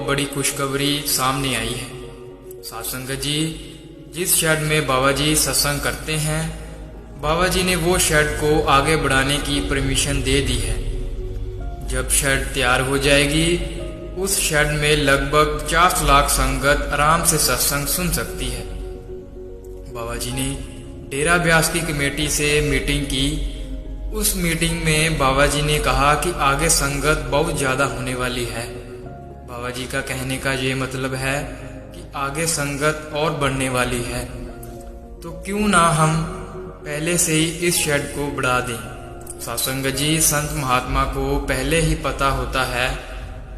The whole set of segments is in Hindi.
बड़ी खुशखबरी सामने आई है। साथ संगत जी, जिस शेड में बाबा जी सत्संग करते हैं, बाबा जी ने वो शेड को आगे बढ़ाने की परमिशन दे दी है। जब शेड तैयार हो जाएगी, उस शेड में लगभग 50 लाख संगत आराम से सत्संग सुन सकती है। बाबा जी ने डेरा ब्यास की कमेटी से मीटिंग की। उस मीटिंग में बाबा जी ने कहा कि आगे संगत बहुत ज्यादा होने वाली है। बाबा जी का कहने का ये मतलब है कि आगे संगत और बढ़ने वाली है, तो क्यों ना हम पहले से ही इस शेड को बढ़ा दें। सत्संग जी, संत महात्मा को पहले ही पता होता है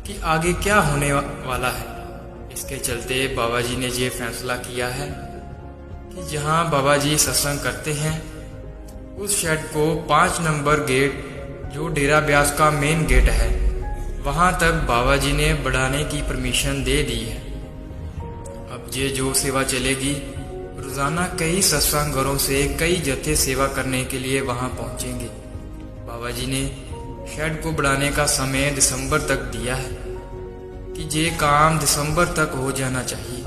कि आगे क्या होने वाला है। इसके चलते बाबा जी ने ये फैसला किया है कि जहां बाबा जी सत्संग करते हैं, उस शेड को 5 नंबर गेट, जो डेरा ब्यास का मेन गेट है, वहां तक बाबा जी ने बढ़ाने की परमिशन दे दी है। अब ये जो सेवा चलेगी, रोजाना कई सत्संग घरों से कई जत्थे सेवा करने के लिए वहां पहुंचेंगे। बाबा जी ने शेड को बढ़ाने का समय दिसंबर तक दिया है कि ये काम दिसंबर तक हो जाना चाहिए।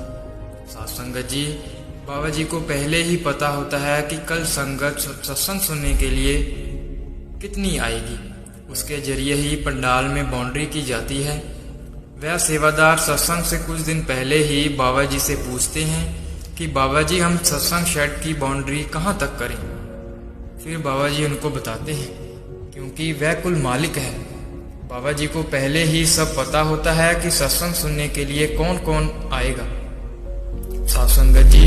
साथ संगत जी, बाबा जी को पहले ही पता होता है कि कल संगत सत्संग सुनने के लिए कितनी आएगी। उसके जरिए ही पंडाल में बाउंड्री की जाती है। वह सेवादार सत्संग से कुछ दिन पहले ही बाबा जी से पूछते हैं कि बाबा जी, हम सत्संग शेड की बाउंड्री कहाँ तक करें। फिर बाबा जी उनको बताते हैं, क्योंकि वह कुल मालिक है। बाबा जी को पहले ही सब पता होता है कि सत्संग सुनने के लिए कौन कौन आएगा। साथ संगत जी,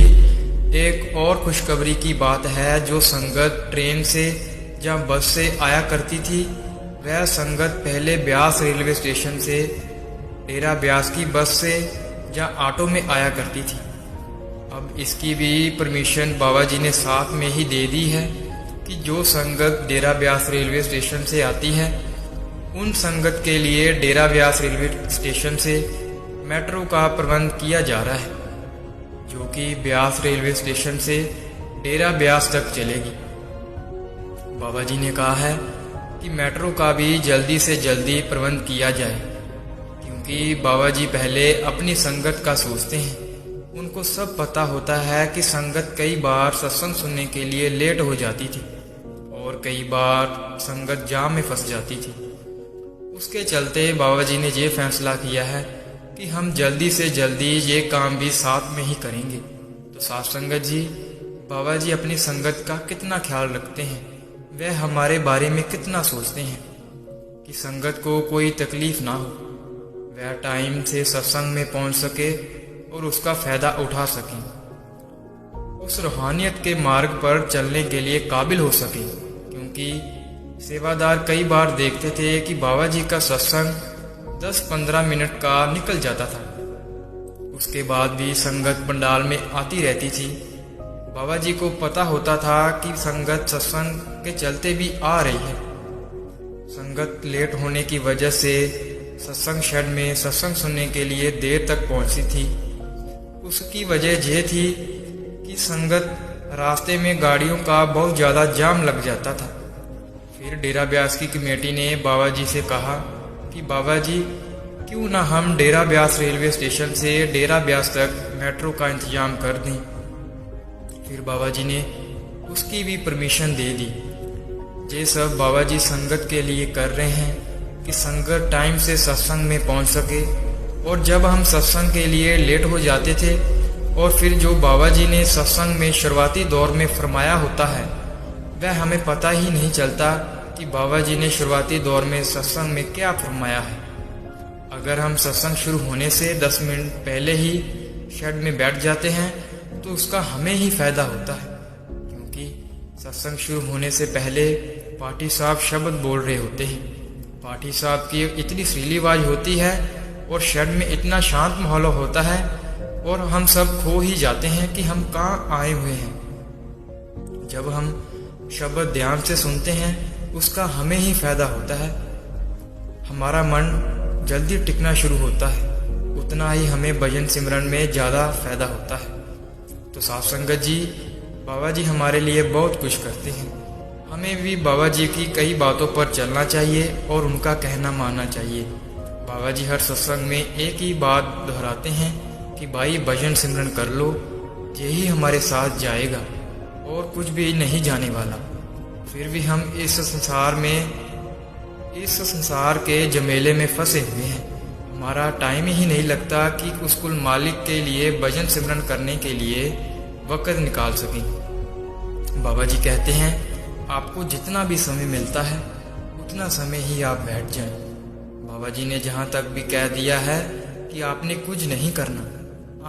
एक और खुशखबरी की बात है। जो संगत ट्रेन से या बस से आया करती थी, वह संगत पहले ब्यास रेलवे स्टेशन से डेरा ब्यास की बस से या ऑटो में आया करती थी। अब इसकी भी परमिशन बाबा जी ने साथ में ही दे दी है कि जो संगत डेरा ब्यास रेलवे स्टेशन से आती है, उन संगत के लिए डेरा ब्यास रेलवे स्टेशन से मेट्रो का प्रबंध किया जा रहा है, जो कि ब्यास रेलवे स्टेशन से डेरा ब्यास तक चलेगी। बाबा जी ने कहा है कि मेट्रो का भी जल्दी से जल्दी प्रबंध किया जाए, क्योंकि बाबा जी पहले अपनी संगत का सोचते हैं। उनको सब पता होता है कि संगत कई बार सत्संग सुनने के लिए लेट हो जाती थी और कई बार संगत जाम में फंस जाती थी। उसके चलते बाबा जी ने ये फैसला किया है कि हम जल्दी से जल्दी ये काम भी साथ में ही करेंगे। तो साथ संगत जी, बाबा जी अपनी संगत का कितना ख्याल रखते हैं, वह हमारे बारे में कितना सोचते हैं कि संगत को कोई तकलीफ ना हो, वह टाइम से सत्संग में पहुंच सके और उसका फायदा उठा सकें, उस रूहानियत के मार्ग पर चलने के लिए काबिल हो सके। क्योंकि सेवादार कई बार देखते थे कि बाबा जी का सत्संग 10-15 मिनट का निकल जाता था, उसके बाद भी संगत पंडाल में आती रहती थी। बाबा जी को पता होता था कि संगत सत्संग के चलते भी आ रही है। संगत लेट होने की वजह से सत्संग शेड में सत्संग सुनने के लिए देर तक पहुंची थी। उसकी वजह यह थी कि संगत रास्ते में गाड़ियों का बहुत ज़्यादा जाम लग जाता था। फिर डेरा ब्यास की कमेटी ने बाबा जी से कहा कि बाबा जी, क्यों ना हम डेरा ब्यास रेलवे स्टेशन से डेरा ब्यास तक मेट्रो का इंतजाम कर दें। फिर बाबा जी ने उसकी भी परमिशन दे दी। ये सब बाबा जी संगत के लिए कर रहे हैं कि संगत टाइम से सत्संग में पहुंच सके। और जब हम सत्संग के लिए लेट हो जाते थे, और फिर जो बाबा जी ने सत्संग में शुरुआती दौर में फरमाया होता है, वह हमें पता ही नहीं चलता कि बाबा जी ने शुरुआती दौर में सत्संग में क्या फरमाया है। अगर हम सत्संग शुरू होने से 10 मिनट पहले ही शेड में बैठ जाते हैं, तो उसका हमें ही फायदा होता है, क्योंकि सत्संग शुरू होने से पहले पाठी साहब शब्द बोल रहे होते हैं। पाठी साहब की इतनी सुरीली आवाज होती है और शेड में इतना शांत माहौल होता है, और हम सब खो ही जाते हैं कि हम कहाँ आए हुए हैं। जब हम शब्द ध्यान से सुनते हैं, उसका हमें ही फायदा होता है। हमारा मन जल्दी टिकना शुरू होता है, उतना ही हमें भजन सिमरन में ज़्यादा फायदा होता है। तो साथ संगत जी, बाबा जी हमारे लिए बहुत कुछ करते हैं। हमें भी बाबा जी की कई बातों पर चलना चाहिए और उनका कहना मानना चाहिए। बाबा जी हर सत्संग में एक ही बात दोहराते हैं कि भाई भजन सिमरन कर लो, यही हमारे साथ जाएगा और कुछ भी नहीं जाने वाला। फिर भी हम इस संसार के जमेले में फंसे हुए हैं। हमारा टाइम ही नहीं लगता कि उस कुल मालिक के लिए भजन सिमरन करने के लिए वक़्त निकाल सकें। बाबा जी कहते हैं आपको जितना भी समय मिलता है उतना समय ही आप बैठ जाएं। बाबा जी ने जहाँ तक भी कह दिया है कि आपने कुछ नहीं करना,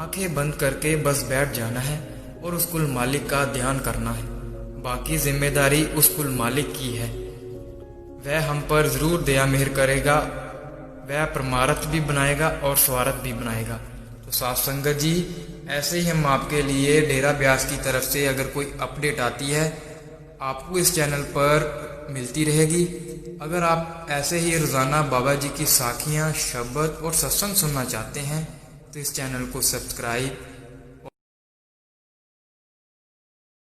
आंखें बंद करके बस बैठ जाना है और उस कुल मालिक का ध्यान करना है। बाकी जिम्मेदारी उस कुल मालिक की है। वह हम पर जरूर दया मेहर करेगा, वह परमार्थ भी बनाएगा और स्वार्थ भी बनाएगा। तो साथ संगत जी, ऐसे ही हम आपके लिए डेरा ब्यास की तरफ से अगर कोई अपडेट आती है आपको इस चैनल पर मिलती रहेगी। अगर आप ऐसे ही रोज़ाना बाबा जी की साखियाँ, शब्द और सत्संग सुनना चाहते हैं तो इस चैनल को सब्सक्राइब